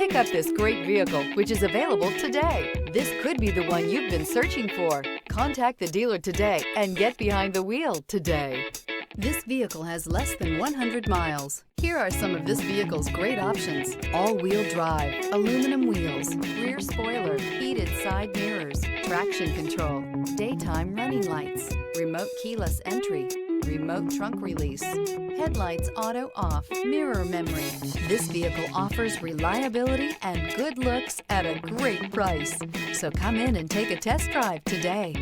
Pick up this great vehicle, which is available today. This could be the one you've been searching for. Contact the dealer today and get behind the wheel today. This vehicle has less than 100 miles. Here are some of this vehicle's great options: all-wheel drive, aluminum wheels, rear spoiler, heated side mirrors, traction control, daytime running lights, remote keyless entry, remote trunk release, headlights auto off, mirror memory. This vehicle offers reliability and good looks at a great price. So come in and take a test drive today.